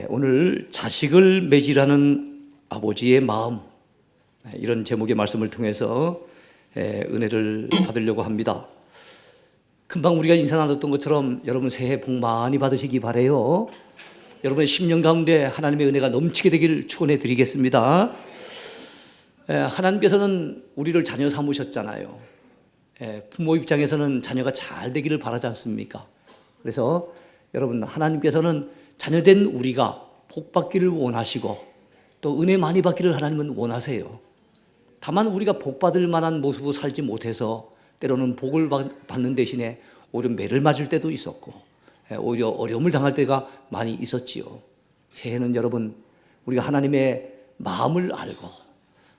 오늘 자식을 매질하는 아버지의 마음, 이런 제목의 말씀을 통해서 은혜를 받으려고 합니다. 금방 우리가 인사 나눴던 것처럼 여러분 새해 복 많이 받으시기 바라요. 여러분의 10년 가운데 하나님의 은혜가 넘치게 되기를 축원해 드리겠습니다. 하나님께서는 우리를 자녀 삼으셨잖아요. 부모 입장에서는 자녀가 잘 되기를 바라지 않습니까? 그래서 여러분, 하나님께서는 자녀된 우리가 복 받기를 원하시고 또 은혜 많이 받기를 하나님은 원하세요. 다만 우리가 복 받을 만한 모습으로 살지 못해서 때로는 복을 받는 대신에 오히려 매를 맞을 때도 있었고 오히려 어려움을 당할 때가 많이 있었지요. 새해는 여러분, 우리가 하나님의 마음을 알고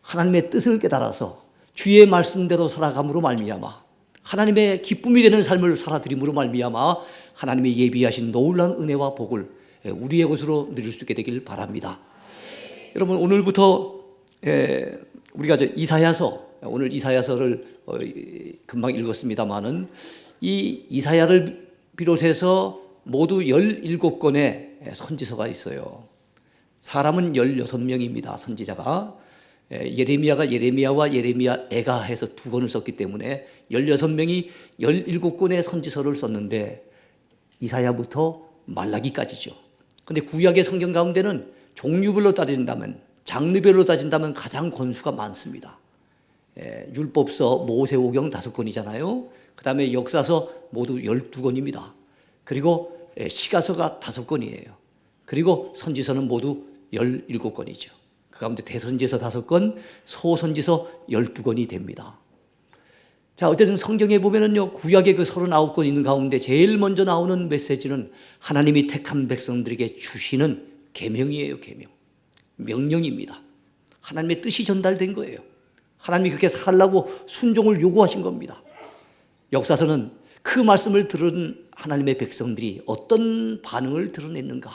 하나님의 뜻을 깨달아서 주의 말씀대로 살아감으로 말미암아 하나님의 기쁨이 되는 삶을 살아드림으로 말미암아 하나님의 예비하신 놀라운 은혜와 복을 우리의 것으로 누릴 수 있게 되길 바랍니다. 여러분, 오늘부터 우리가 이사야서, 오늘 이사야서를 금방 읽었습니다마는 이 이사야를 비롯해서 모두 17권의 선지서가 있어요. 사람은 16명입니다. 선지자가. 예레미야가 예레미야와 예레미야 애가 해서 2권을 썼기 때문에 16명이 17권의 선지서를 썼는데 이사야부터 말라기까지죠. 그런데 구약의 성경 가운데는 종류별로 따진다면, 장르별로 따진다면 가장 권수가 많습니다. 율법서, 모세오경 5권이잖아요. 그 다음에 역사서 모두 12권입니다. 그리고 시가서가 5권이에요. 그리고 선지서는 모두 17권이죠. 그 가운데 대선지서 5권, 소선지서 12권이 됩니다. 자, 어쨌든 성경에 보면은요, 구약의 그 39권 있는 가운데 제일 먼저 나오는 메시지는 하나님이 택한 백성들에게 주시는 계명이에요. 계명, 명령입니다. 하나님의 뜻이 전달된 거예요. 하나님이 그렇게 살라고 순종을 요구하신 겁니다. 역사서는 그 말씀을 들은 하나님의 백성들이 어떤 반응을 드러냈는가,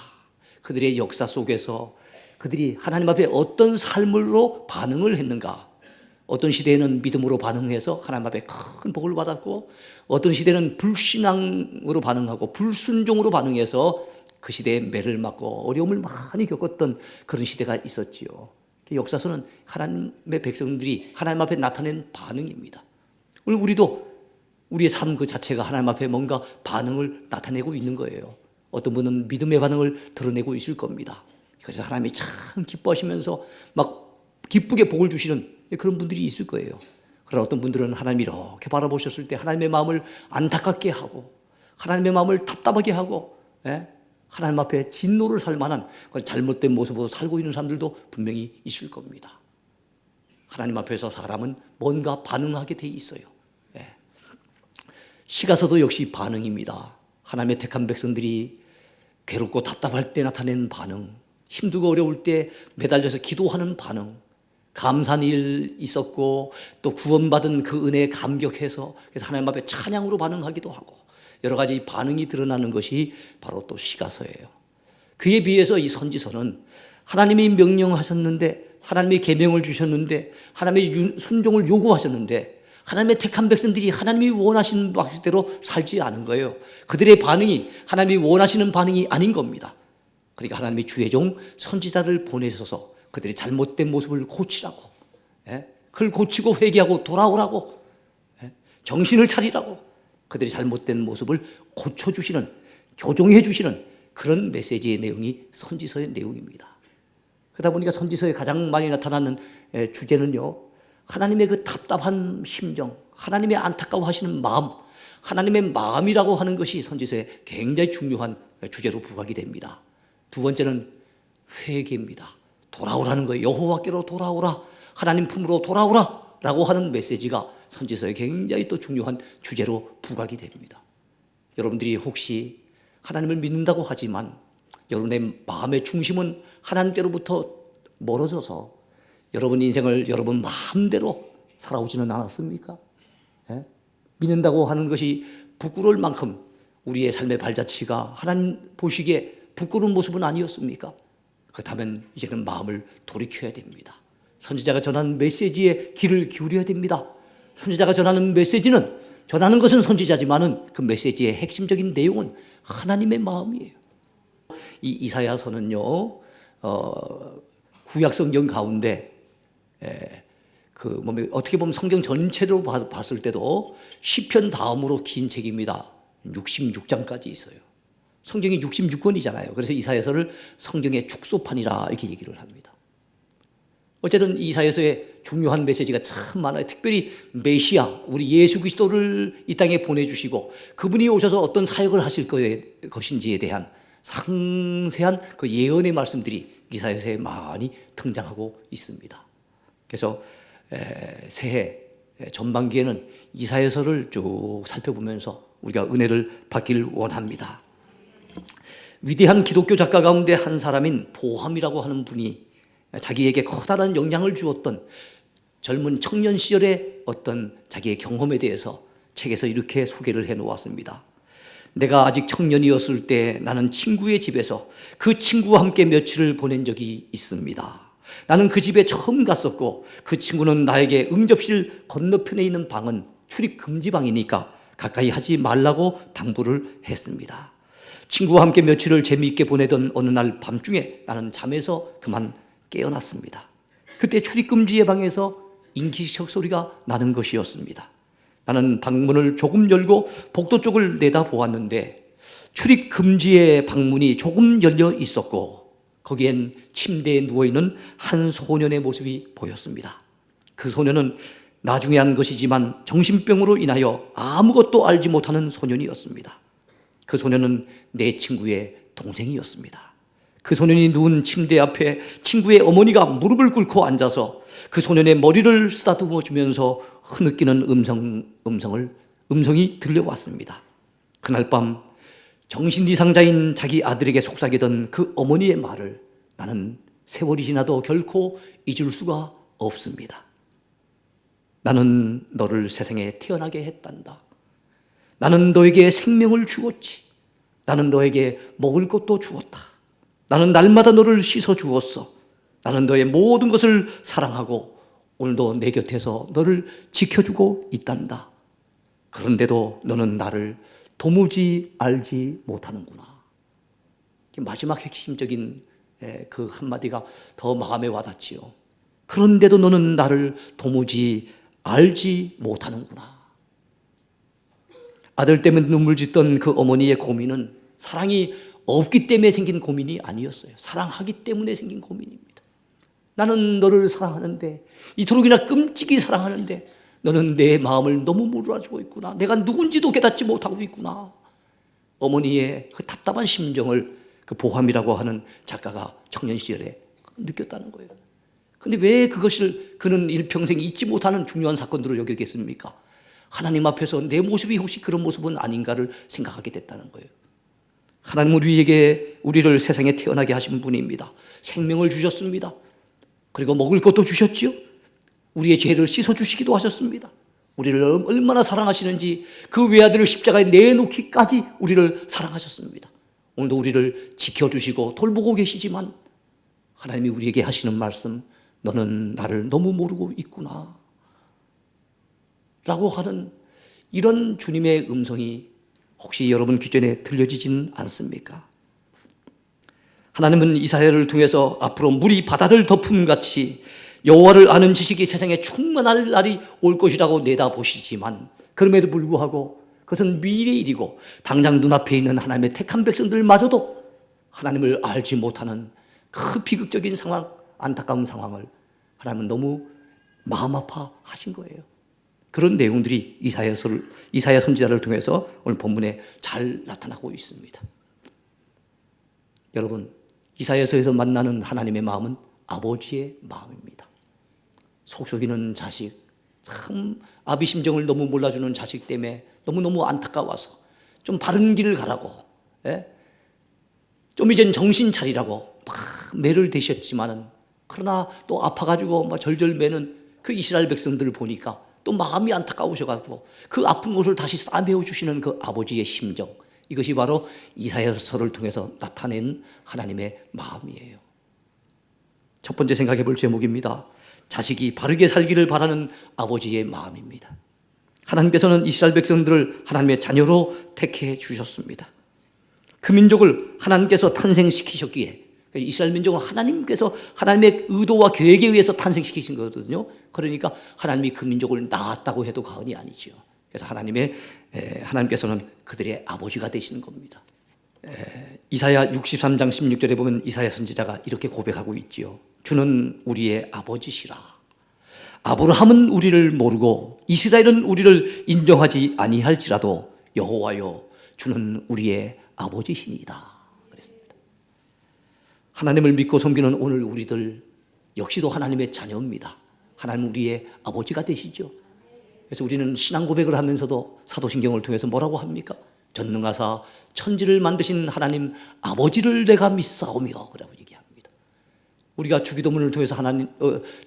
그들의 역사 속에서 그들이 하나님 앞에 어떤 삶으로 반응을 했는가. 어떤 시대에는 믿음으로 반응해서 하나님 앞에 큰 복을 받았고, 어떤 시대는 불신앙으로 반응하고 불순종으로 반응해서 그 시대에 매를 맞고 어려움을 많이 겪었던 그런 시대가 있었지요. 역사서는 하나님의 백성들이 하나님 앞에 나타낸 반응입니다. 오늘 우리도 우리의 삶 그 자체가 하나님 앞에 뭔가 반응을 나타내고 있는 거예요. 어떤 분은 믿음의 반응을 드러내고 있을 겁니다. 그래서 하나님이 참 기뻐하시면서 막 기쁘게 복을 주시는 그런 분들이 있을 거예요. 그러나 어떤 분들은 하나님이 이렇게 바라보셨을 때 하나님의 마음을 안타깝게 하고 하나님의 마음을 답답하게 하고 하나님 앞에 진노를 살 만한 잘못된 모습으로 살고 있는 사람들도 분명히 있을 겁니다. 하나님 앞에서 사람은 뭔가 반응하게 돼 있어요. 시가서도 역시 반응입니다. 하나님의 택한 백성들이 괴롭고 답답할 때 나타낸 반응, 힘들고 어려울 때 매달려서 기도하는 반응, 감사한 일 있었고 또 구원받은 그 은혜에 감격해서 그래서 하나님 앞에 찬양으로 반응하기도 하고 여러 가지 반응이 드러나는 것이 바로 또 시가서예요. 그에 비해서 이 선지서는 하나님이 명령하셨는데, 하나님의 계명을 주셨는데, 하나님의 순종을 요구하셨는데 하나님의 택한 백성들이 하나님이 원하시는 방식대로 살지 않은 거예요. 그들의 반응이 하나님이 원하시는 반응이 아닌 겁니다. 그러니까 하나님이 주의 종 선지자를 보내셔서 그들이 잘못된 모습을 고치라고, 그걸 고치고 회개하고 돌아오라고, 정신을 차리라고, 그들이 잘못된 모습을 고쳐주시는, 교정해 주시는 그런 메시지의 내용이 선지서의 내용입니다. 그러다 보니까 선지서에 가장 많이 나타나는 주제는요, 하나님의 그 답답한 심정, 하나님의 안타까워하시는 마음, 하나님의 마음이라고 하는 것이 선지서에 굉장히 중요한 주제로 부각이 됩니다. 두 번째는 회개입니다. 돌아오라는 거예요. 여호와께로 돌아오라, 하나님 품으로 돌아오라 라고 하는 메시지가 선지서에 굉장히 또 중요한 주제로 부각이 됩니다. 여러분들이 혹시 하나님을 믿는다고 하지만 여러분의 마음의 중심은 하나님께로부터 멀어져서 여러분 인생을 여러분 마음대로 살아오지는 않았습니까? 믿는다고 하는 것이 부끄러울 만큼 우리의 삶의 발자취가 하나님 보시기에 부끄러운 모습은 아니었습니까? 그렇다면 이제는 마음을 돌이켜야 됩니다. 선지자가 전하는 메시지에 귀를 기울여야 됩니다. 선지자가 전하는 메시지는, 전하는 것은 선지자지만은 그 메시지의 핵심적인 내용은 하나님의 마음이에요. 이 이사야서는요, 구약 성경 가운데 어떻게 보면 성경 전체로 봤을 때도 시편 다음으로 긴 책입니다. 66장까지 있어요. 성경이 66권이잖아요. 그래서 이사야서를 성경의 축소판이라 이렇게 얘기를 합니다. 어쨌든 이사야서에 중요한 메시지가 참 많아요. 특별히 메시아, 우리 예수 그리스도를 이 땅에 보내주시고 그분이 오셔서 어떤 사역을 하실 것인지에 대한 상세한 그 예언의 말씀들이 이사야서에 많이 등장하고 있습니다. 그래서 새해 전반기에는 이사야서를 쭉 살펴보면서 우리가 은혜를 받기를 원합니다. 위대한 기독교 작가 가운데 한 사람인 보함이라고 하는 분이 자기에게 커다란 영향을 주었던 젊은 청년 시절의 어떤 자기의 경험에 대해서 책에서 이렇게 소개를 해놓았습니다. 내가 아직 청년이었을 때 나는 친구의 집에서 그 친구와 함께 며칠을 보낸 적이 있습니다. 나는 그 집에 처음 갔었고 그 친구는 나에게 응접실 건너편에 있는 방은 출입 금지 방이니까 가까이 하지 말라고 당부를 했습니다. 친구와 함께 며칠을 재미있게 보내던 어느 날 밤중에 나는 잠에서 그만 깨어났습니다. 그때 출입금지의 방에서 인기척 소리가 나는 것이었습니다. 나는 방문을 조금 열고 복도 쪽을 내다보았는데 출입금지의 방문이 조금 열려 있었고 거기엔 침대에 누워있는 한 소년의 모습이 보였습니다. 그 소년은 나중에 한 것이지만 정신병으로 인하여 아무것도 알지 못하는 소년이었습니다. 그 소년은 내 친구의 동생이었습니다. 그 소년이 누운 침대 앞에 친구의 어머니가 무릎을 꿇고 앉아서 그 소년의 머리를 쓰다듬어 주면서 흐느끼는 음성이 들려왔습니다. 그날 밤 정신이상자인 자기 아들에게 속삭이던 그 어머니의 말을 나는 세월이 지나도 결코 잊을 수가 없습니다. 나는 너를 세상에 태어나게 했단다. 나는 너에게 생명을 주었지. 나는 너에게 먹을 것도 주었다. 나는 날마다 너를 씻어 주었어. 나는 너의 모든 것을 사랑하고 오늘도 내 곁에서 너를 지켜주고 있단다. 그런데도 너는 나를 도무지 알지 못하는구나. 마지막 핵심적인 그 한마디가 더 마음에 와닿지요. 그런데도 너는 나를 도무지 알지 못하는구나. 아들 때문에 눈물 짓던 그 어머니의 고민은 사랑이 없기 때문에 생긴 고민이 아니었어요. 사랑하기 때문에 생긴 고민입니다. 나는 너를 사랑하는데, 이토록이나 끔찍이 사랑하는데 너는 내 마음을 너무 몰라주고 있구나. 내가 누군지도 깨닫지 못하고 있구나. 어머니의 그 답답한 심정을 그 보함이라고 하는 작가가 청년 시절에 느꼈다는 거예요. 근데 왜 그것을 그는 일평생 잊지 못하는 중요한 사건으로 여기겠습니까? 하나님 앞에서 내 모습이 혹시 그런 모습은 아닌가를 생각하게 됐다는 거예요. 하나님은 우리를 세상에 태어나게 하신 분입니다. 생명을 주셨습니다. 그리고 먹을 것도 주셨지요. 우리의 죄를 씻어주시기도 하셨습니다. 우리를 얼마나 사랑하시는지 그 외아들을 십자가에 내놓기까지 우리를 사랑하셨습니다. 오늘도 우리를 지켜주시고 돌보고 계시지만 하나님이 우리에게 하시는 말씀, 너는 나를 너무 모르고 있구나 라고 하는 이런 주님의 음성이 혹시 여러분 귀전에 들려지진 않습니까? 하나님은 이사야를 통해서 앞으로 물이 바다를 덮음같이 여호와를 아는 지식이 세상에 충만할 날이 올 것이라고 내다보시지만 그럼에도 불구하고 그것은 미래의 일이고 당장 눈앞에 있는 하나님의 택한 백성들마저도 하나님을 알지 못하는 그 비극적인 상황, 안타까운 상황을 하나님은 너무 마음 아파하신 거예요. 그런 내용들이 이사야 선지자를 통해서 오늘 본문에 잘 나타나고 있습니다. 여러분, 이사야서에서 만나는 하나님의 마음은 아버지의 마음입니다. 속썩이는 자식, 참 아비 심정을 너무 몰라주는 자식 때문에 너무너무 안타까워서 좀 바른 길을 가라고, 좀 이젠 정신 차리라고 막 매를 대셨지만은 그러나 또 아파가지고 막 절절 매는 그 이스라엘 백성들을 보니까 또 마음이 안타까우셔가지고 그 아픈 곳을 다시 싸매어 주시는 그 아버지의 심정, 이것이 바로 이사야서를 통해서 나타낸 하나님의 마음이에요. 첫 번째 생각해 볼 제목입니다. 자식이 바르게 살기를 바라는 아버지의 마음입니다. 하나님께서는 이스라엘 백성들을 하나님의 자녀로 택해 주셨습니다. 그 민족을 하나님께서 탄생시키셨기에, 그러니까 이스라엘 민족은 하나님께서 하나님의 의도와 계획에 의해서 탄생시키신 거거든요. 그러니까 하나님이 그 민족을 낳았다고 해도 과언이 아니죠. 그래서 하나님께서는 그들의 아버지가 되시는 겁니다. 이사야 63장 16절에 보면 이사야 선지자가 이렇게 고백하고 있지요. 주는 우리의 아버지시라. 아브라함은 우리를 모르고 이스라엘은 우리를 인정하지 아니할지라도 여호와여 주는 우리의 아버지시니이다. 그랬습니다. 하나님을 믿고 섬기는 오늘 우리들 역시도 하나님의 자녀입니다. 하나님 우리의 아버지가 되시죠. 그래서 우리는 신앙 고백을 하면서도 사도신경을 통해서 뭐라고 합니까? 전능하사 천지를 만드신 하나님 아버지를 내가 믿사오며 그라고 얘기합니다. 우리가 주기도문을 통해서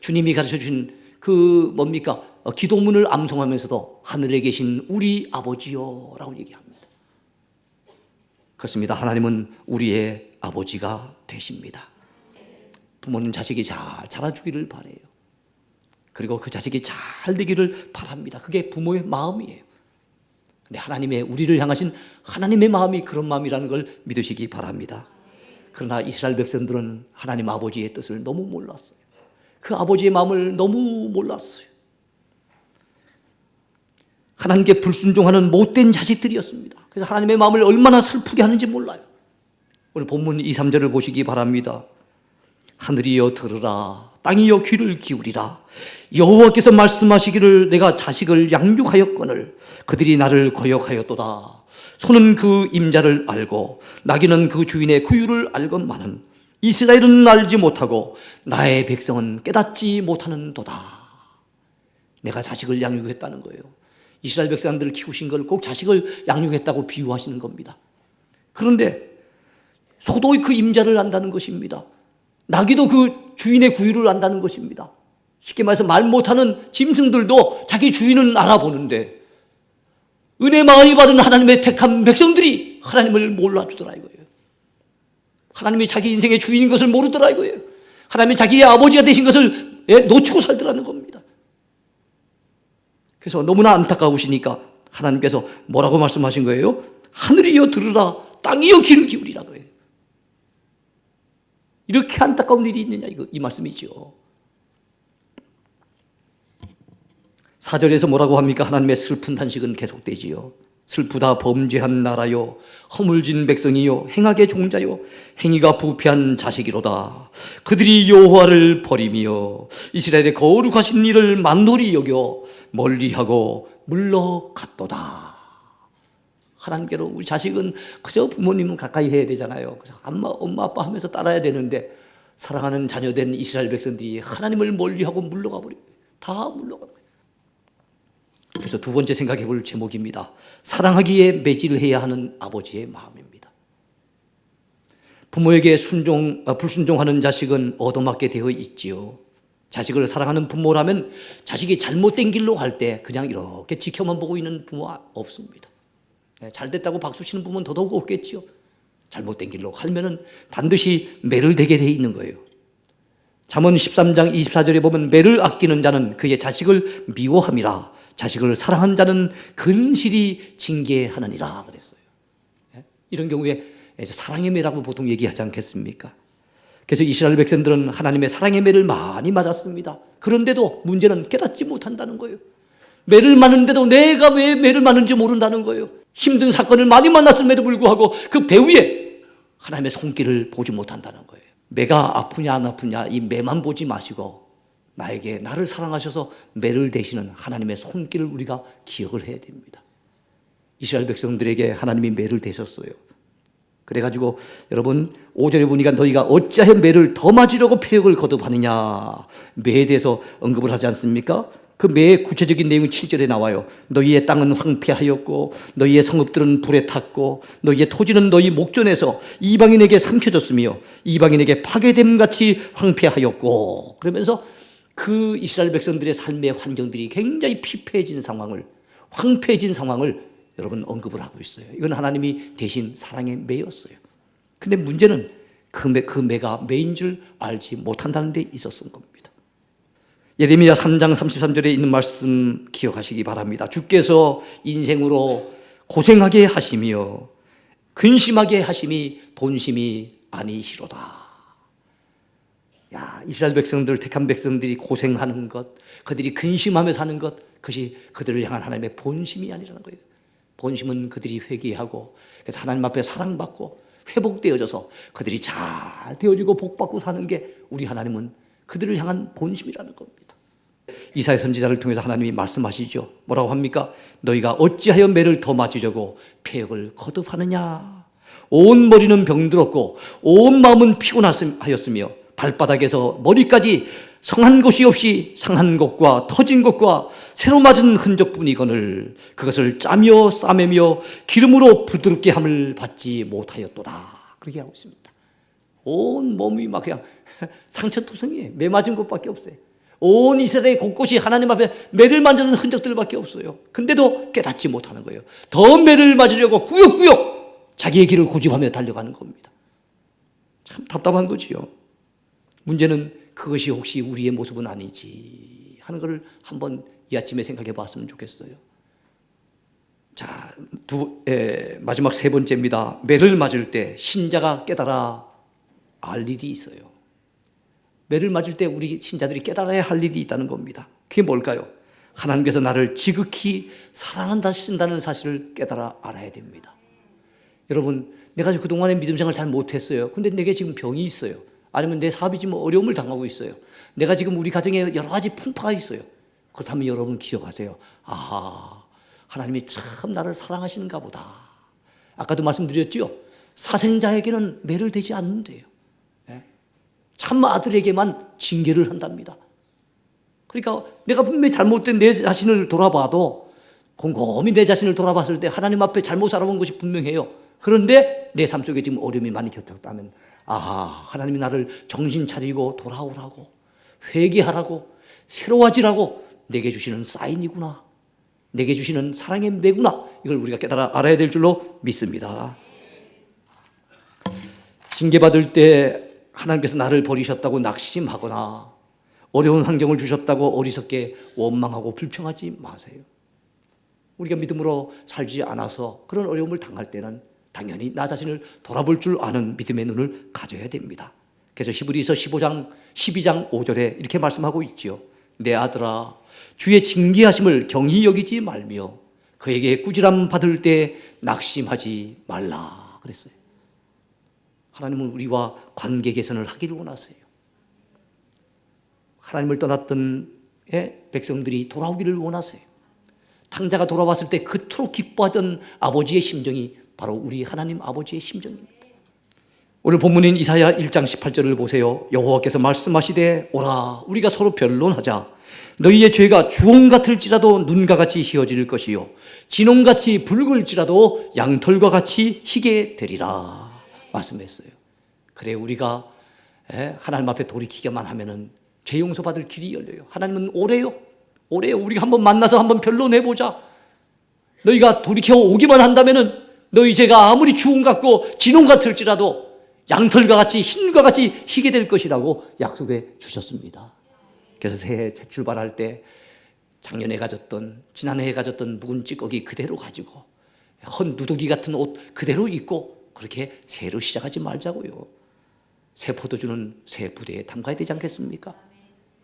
주님이 가르쳐 주신 그 뭡니까? 기도문을 암송하면서도 하늘에 계신 우리 아버지요 라고 얘기합니다. 그렇습니다. 하나님은 우리의 아버지가 되십니다. 부모는 자식이 잘 자라주기를 바라요. 그리고 그 자식이 잘 되기를 바랍니다. 그게 부모의 마음이에요. 근데 하나님의 우리를 향하신 하나님의 마음이 그런 마음이라는 걸 믿으시기 바랍니다. 그러나 이스라엘 백성들은 하나님 아버지의 뜻을 너무 몰랐어요. 그 아버지의 마음을 너무 몰랐어요. 하나님께 불순종하는 못된 자식들이었습니다. 그래서 하나님의 마음을 얼마나 슬프게 하는지 몰라요. 오늘 본문 2, 3절을 보시기 바랍니다. 하늘이여 들으라, 땅이여 귀를 기울이라. 여호와께서 말씀하시기를 내가 자식을 양육하였거늘 그들이 나를 거역하였도다. 소는 그 임자를 알고 나귀는 그 주인의 구유를 알건만은 이스라엘은 알지 못하고 나의 백성은 깨닫지 못하는도다. 내가 자식을 양육했다는 거예요. 이스라엘 백성들을 키우신 걸 꼭 자식을 양육했다고 비유하시는 겁니다. 그런데 소도 그 임자를 안다는 것입니다. 나귀도 그 주인의 구유를 안다는 것입니다. 쉽게 말해서 말 못하는 짐승들도 자기 주인은 알아보는데 은혜 많이 받은 하나님의 택한 백성들이 하나님을 몰라주더라 이거예요. 하나님이 자기 인생의 주인인 것을 모르더라 이거예요. 하나님이 자기의 아버지가 되신 것을 놓치고 살더라는 겁니다. 그래서 너무나 안타까우시니까 하나님께서 뭐라고 말씀하신 거예요? 하늘이여 들으라, 땅이여 귀를 기울이라 그래요. 이렇게 안타까운 일이 있느냐 이 말씀이죠. 4절에서 뭐라고 합니까? 하나님의 슬픈 탄식은 계속되지요. 슬프다 범죄한 나라요, 허물진 백성이요, 행악의 종자요, 행위가 부패한 자식이로다. 그들이 여호와를 버리며 이스라엘의 거룩하신 일을 만홀히 여겨 멀리하고 물러갔도다. 하나님께로 우리 자식은 그저 부모님은 가까이 해야 되잖아요. 그래서 엄마 아빠 하면서 따라야 되는데 사랑하는 자녀된 이스라엘 백성들이 하나님을 멀리하고 물러가 버려요. 다 물러가 버려요. 그래서 두 번째 생각해 볼 제목입니다. 사랑하기에 매질해야 하는 아버지의 마음입니다. 부모에게 불순종하는 자식은 얻어맞게 되어 있지요. 자식을 사랑하는 부모라면 자식이 잘못된 길로 갈 때 그냥 이렇게 지켜만 보고 있는 부모 없습니다. 잘 됐다고 박수 치는 부모는 더더욱 없겠지요. 잘못된 길로 가면은 반드시 매를 대게 되어 있는 거예요. 잠언 13장 24절에 보면 매를 아끼는 자는 그의 자식을 미워함이라 자식을 사랑한 자는 근실히 징계하느니라 그랬어요. 이런 경우에 사랑의 매라고 보통 얘기하지 않겠습니까? 그래서 이스라엘 백성들은 하나님의 사랑의 매를 많이 맞았습니다. 그런데도 문제는 깨닫지 못한다는 거예요. 매를 맞는데도 내가 왜 매를 맞는지 모른다는 거예요. 힘든 사건을 많이 만났음에도 불구하고 그 배후에 하나님의 손길을 보지 못한다는 거예요. 매가 아프냐 안 아프냐 이 매만 보지 마시고 나를 사랑하셔서 매를 대시는 하나님의 손길을 우리가 기억을 해야 됩니다. 이스라엘 백성들에게 하나님이 매를 대셨어요. 그래가지고 여러분 5절에 보니까 너희가 어찌하여 매를 더 맞으려고 패역을 거듭하느냐 매에 대해서 언급을 하지 않습니까? 그 매의 구체적인 내용이 7절에 나와요. 너희의 땅은 황폐하였고 너희의 성읍들은 불에 탔고 너희의 토지는 너희 목전에서 이방인에게 삼켜졌으며 이방인에게 파괴됨같이 황폐하였고 그러면서 그 이스라엘 백성들의 삶의 환경들이 굉장히 피폐해진 상황을 황폐해진 상황을 여러분 언급을 하고 있어요. 이건 하나님이 대신 사랑의 매였어요. 근데 문제는 그 매가 매인 줄 알지 못한다는 데 있었던 겁니다. 예레미야 3장 33절에 있는 말씀 기억하시기 바랍니다. 주께서 인생으로 고생하게 하시며 근심하게 하심이 본심이 아니시로다. 야, 이스라엘 백성들, 택한 백성들이 고생하는 것, 그들이 근심하며 사는 것, 그것이 그들을 향한 하나님의 본심이 아니라는 거예요. 본심은 그들이 회개하고, 그래서 하나님 앞에 사랑받고 회복되어져서 그들이 잘 되어지고 복받고 사는 게 우리 하나님은 그들을 향한 본심이라는 겁니다. 이사야 선지자를 통해서 하나님이 말씀하시죠. 뭐라고 합니까? 너희가 어찌하여 매를 더 맞으려고 폐역을 거듭하느냐. 온 머리는 병들었고 온 마음은 피곤하였으며 발바닥에서 머리까지 성한 곳이 없이 상한 것과 터진 것과 새로 맞은 흔적뿐이거늘 그것을 짜며 싸매며 기름으로 부드럽게 함을 받지 못하였도다. 그렇게 하고 있습니다. 온 몸이 막 그냥 상처투성이에요. 매 맞은 것밖에 없어요. 온 이스라엘 곳곳이 하나님 앞에 매를 만지는 흔적들밖에 없어요. 근데도 깨닫지 못하는 거예요. 더 매를 맞으려고 꾸역꾸역 자기의 길을 고집하며 달려가는 겁니다. 참 답답한 거지요. 문제는 그것이 혹시 우리의 모습은 아니지 하는 것을 한번 이 아침에 생각해 봤으면 좋겠어요. 자, 마지막 세 번째입니다. 매를 맞을 때 신자가 깨달아 알 일이 있어요. 매를 맞을 때 우리 신자들이 깨달아야 할 일이 있다는 겁니다. 그게 뭘까요? 하나님께서 나를 지극히 사랑한다는 사실을 깨달아 알아야 됩니다. 여러분, 내가 그동안에 믿음 생활 잘 못했어요. 근데 내게 지금 병이 있어요. 아니면 내 사업이 지금 어려움을 당하고 있어요. 내가 지금 우리 가정에 여러 가지 풍파가 있어요. 그렇다면 여러분 기억하세요. 아하, 하나님이 참 나를 사랑하시는가 보다. 아까도 말씀드렸죠. 사생자에게는 매를 대지 않는데요. 참 아들에게만 징계를 한답니다. 그러니까 내가 분명히 잘못된 내 자신을 돌아봐도 곰곰이 내 자신을 돌아봤을 때 하나님 앞에 잘못 살아온 것이 분명해요. 그런데 내 삶 속에 지금 어려움이 많이 겹쳤다면 아하, 하나님이 나를 정신 차리고 돌아오라고 회개하라고 새로워지라고 내게 주시는 사인이구나. 내게 주시는 사랑의 매구나. 이걸 우리가 깨달아 알아야 될 줄로 믿습니다. 징계받을 때 하나님께서 나를 버리셨다고 낙심하거나 어려운 환경을 주셨다고 어리석게 원망하고 불평하지 마세요. 우리가 믿음으로 살지 않아서 그런 어려움을 당할 때는 당연히 나 자신을 돌아볼 줄 아는 믿음의 눈을 가져야 됩니다. 그래서 히브리서 12장 5절에 이렇게 말씀하고 있지요. 내 아들아, 주의 징계하심을 경히 여기지 말며 그에게 꾸지람 받을 때 낙심하지 말라 그랬어요. 하나님은 우리와 관계 개선을 하기를 원하세요. 하나님을 떠났던 백성들이 돌아오기를 원하세요. 탕자가 돌아왔을 때 그토록 기뻐하던 아버지의 심정이 바로 우리 하나님 아버지의 심정입니다. 오늘 본문인 이사야 1장 18절을 보세요. 여호와께서 말씀하시되 오라 우리가 서로 변론하자. 너희의 죄가 주홍 같을지라도 눈과 같이 희어질 것이요 진홍같이 붉을지라도 양털과 같이 희게 되리라 말씀했어요. 그래 우리가 하나님 앞에 돌이키기만 하면은 죄 용서받을 길이 열려요. 하나님은 오래요. 우리가 한번 만나서 한번 변론해보자. 너희가 돌이켜 오기만 한다면은 너희 죄가 아무리 주홍 같고 진홍 같을지라도 양털과 같이 흰과 같이 희게 될 것이라고 약속해 주셨습니다. 그래서 새해 출발할 때 작년에 가졌던 지난해에 가졌던 묵은 찌꺼기 그대로 가지고 헌 누더기 같은 옷 그대로 입고 그렇게 새해로 시작하지 말자고요. 새 포도주는 새 부대에 담가야 되지 않겠습니까?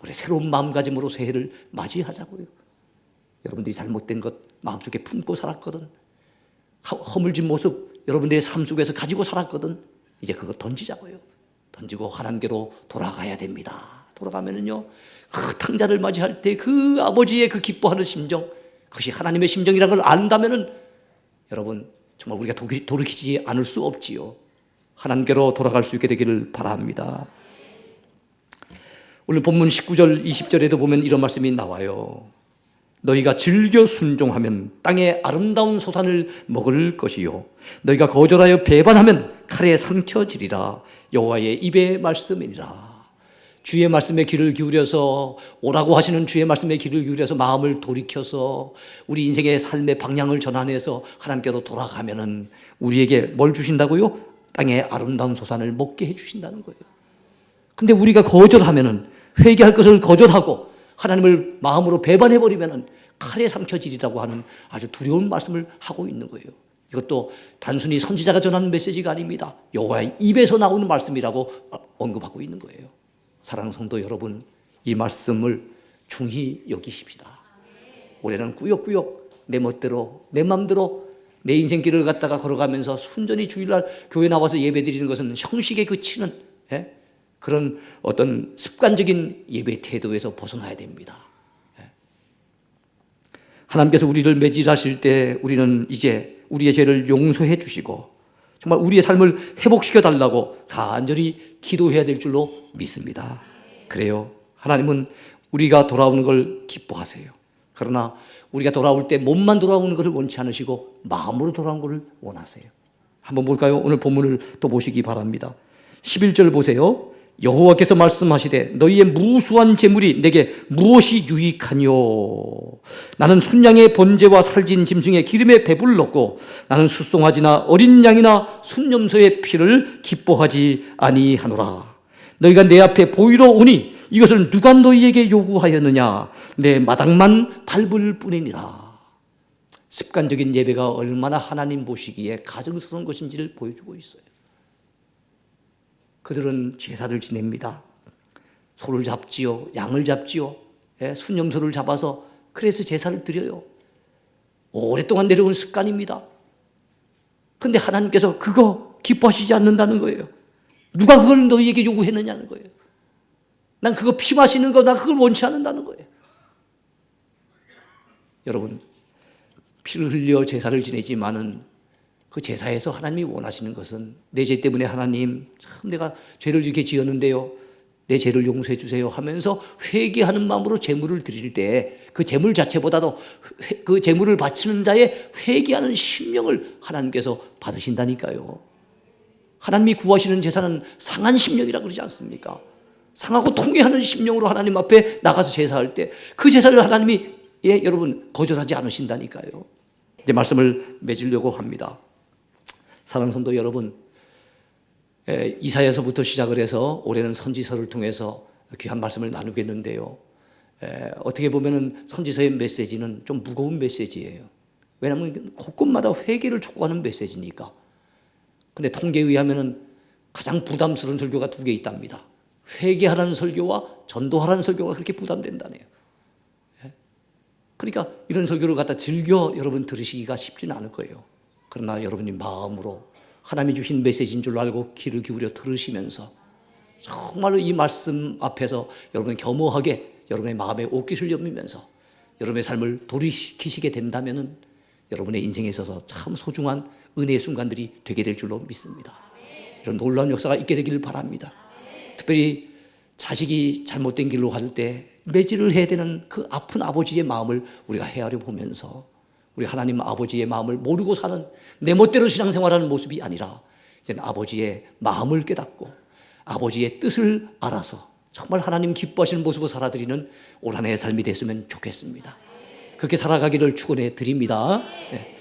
우리 새로운 마음가짐으로 새해를 맞이하자고요. 여러분들이 잘못된 것 마음속에 품고 살았거든. 허물진 모습 여러분들의 삶 속에서 가지고 살았거든. 이제 그거 던지자고요. 던지고 하나님께로 돌아가야 됩니다. 돌아가면은요, 그 탕자를 맞이할 때 그 아버지의 그 기뻐하는 심정, 그것이 하나님의 심정이라는 걸 안다면은 여러분 정말 우리가 돌이키지 않을 수 없지요. 하나님께로 돌아갈 수 있게 되기를 바랍니다. 오늘 본문 19절 20절에도 보면 이런 말씀이 나와요. 너희가 즐겨 순종하면 땅의 아름다운 소산을 먹을 것이요 너희가 거절하여 배반하면 칼에 상처 지리라. 여호와의 입의 말씀이니라. 주의 말씀에 귀를 기울여서 오라고 하시는 주의 말씀에 귀를 기울여서 마음을 돌이켜서 우리 인생의 삶의 방향을 전환해서 하나님께로 돌아가면은 우리에게 뭘 주신다고요? 땅의 아름다운 소산을 먹게 해주신다는 거예요. 근데 우리가 거절하면은 회개할 것을 거절하고 하나님을 마음으로 배반해버리면은 칼에 삼켜지리라고 하는 아주 두려운 말씀을 하고 있는 거예요. 이것도 단순히 선지자가 전하는 메시지가 아닙니다. 여호와의 입에서 나오는 말씀이라고 언급하고 있는 거예요. 사랑하는 성도 여러분, 이 말씀을 중히 여기십시다. 올해는 꾸역꾸역 내 멋대로 내 마음대로 내 인생길을 갖다가 걸어가면서 순전히 주일날 교회 나와서 예배드리는 것은 형식에 그치는 그런 어떤 습관적인 예배 태도에서 벗어나야 됩니다. 하나님께서 우리를 매질하실 때 우리는 이제 우리의 죄를 용서해 주시고 정말 우리의 삶을 회복시켜 달라고 간절히 기도해야 될 줄로 믿습니다. 그래요. 하나님은 우리가 돌아오는 걸 기뻐하세요. 그러나 우리가 돌아올 때 몸만 돌아오는 것을 원치 않으시고 마음으로 돌아오는 것을 원하세요. 한번 볼까요? 오늘 본문을 또 보시기 바랍니다. 11절 보세요. 여호와께서 말씀하시되 너희의 무수한 재물이 내게 무엇이 유익하뇨? 나는 순양의 번제와 살진 짐승의 기름에 배불렀고 나는 숫송아지나 어린 양이나 순염소의 피를 기뻐하지 아니하노라. 너희가 내 앞에 보이러 오니 이것을 누가 너희에게 요구하였느냐? 내 마당만 밟을 뿐이니라. 습관적인 예배가 얼마나 하나님 보시기에 가증스러운 것인지를 보여주고 있어요. 그들은 제사를 지냅니다. 소를 잡지요, 양을 잡지요, 순염소를 잡아서 그래서 제사를 드려요. 오랫동안 내려온 습관입니다. 그런데 하나님께서 그거 기뻐하시지 않는다는 거예요. 누가 그걸 너희에게 요구했느냐는 거예요. 난 그거 피 마시는 거, 나 그걸 원치 않는다는 거예요. 여러분, 피를 흘려 제사를 지내지만은 그 제사에서 하나님이 원하시는 것은 내 죄 때문에 하나님, 참 내가 죄를 이렇게 지었는데요, 내 죄를 용서해 주세요 하면서 회개하는 마음으로 제물을 드릴 때 그 제물 자체보다도 그 제물을 바치는 자의 회개하는 심령을 하나님께서 받으신다니까요. 하나님이 구하시는 제사는 상한 심령이라고 그러지 않습니까? 상하고 통회하는 심령으로 하나님 앞에 나가서 제사할 때 그 제사를 하나님이 여러분 거절하지 않으신다니까요. 이제 말씀을 맺으려고 합니다. 사랑하는 성도 여러분, 이사야서부터 시작을 해서 올해는 선지서를 통해서 귀한 말씀을 나누겠는데요. 어떻게 보면 선지서의 메시지는 좀 무거운 메시지예요. 왜냐하면 곳곳마다 회개를 촉구하는 메시지니까. 그런데 통계에 의하면 가장 부담스러운 설교가 두 개 있답니다. 회개하라는 설교와 전도하라는 설교가 그렇게 부담된다네요. 그러니까 이런 설교를 갖다 즐겨 여러분 들으시기가 쉽지는 않을 거예요. 그러나 여러분이 마음으로 하나님이 주신 메시지인 줄 알고 귀를 기울여 들으시면서 정말로 이 말씀 앞에서 여러분 겸허하게 여러분의 마음에 옷깃을 여미면서 여러분의 삶을 돌이키시게 된다면 여러분의 인생에 있어서 참 소중한 은혜의 순간들이 되게 될 줄로 믿습니다. 이런 놀라운 역사가 있게 되기를 바랍니다. 특별히 자식이 잘못된 길로 갈 때 매질을 해야 되는 그 아픈 아버지의 마음을 우리가 헤아려 보면서 우리 하나님 아버지의 마음을 모르고 사는 내 멋대로 신앙생활하는 모습이 아니라 이제는 아버지의 마음을 깨닫고 아버지의 뜻을 알아서 정말 하나님 기뻐하시는 모습으로 살아드리는 올 한 해의 삶이 됐으면 좋겠습니다. 그렇게 살아가기를 축원해 드립니다. 네.